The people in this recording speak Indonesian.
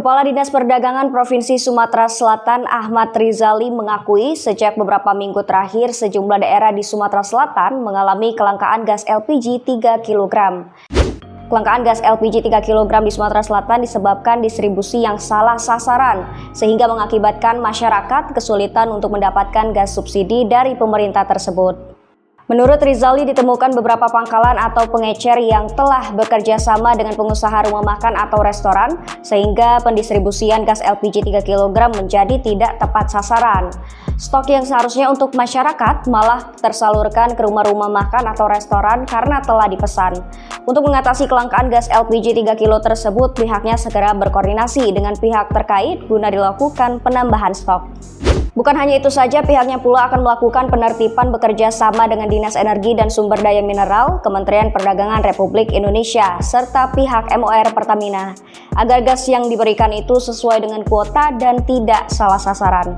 Kepala Dinas Perdagangan Provinsi Sumatera Selatan Ahmad Rizali mengakui sejak beberapa minggu terakhir sejumlah daerah di Sumatera Selatan mengalami kelangkaan gas LPG 3 kg. Kelangkaan gas LPG 3 kg di Sumatera Selatan disebabkan distribusi yang salah sasaran, sehingga mengakibatkan masyarakat kesulitan untuk mendapatkan gas subsidi dari pemerintah tersebut. Menurut Rizali, ditemukan beberapa pangkalan atau pengecer yang telah bekerja sama dengan pengusaha rumah makan atau restoran, sehingga pendistribusian gas LPG 3 kg menjadi tidak tepat sasaran. Stok yang seharusnya untuk masyarakat malah tersalurkan ke rumah-rumah makan atau restoran karena telah dipesan. Untuk mengatasi kelangkaan gas LPG 3 kg tersebut, pihaknya segera berkoordinasi dengan pihak terkait guna dilakukan penambahan stok. Bukan hanya itu saja, pihaknya pula akan melakukan penertiban bekerja sama dengan Dinas Energi dan Sumber Daya Mineral, Kementerian Perdagangan Republik Indonesia, serta pihak MOR Pertamina, agar gas yang diberikan itu sesuai dengan kuota dan tidak salah sasaran.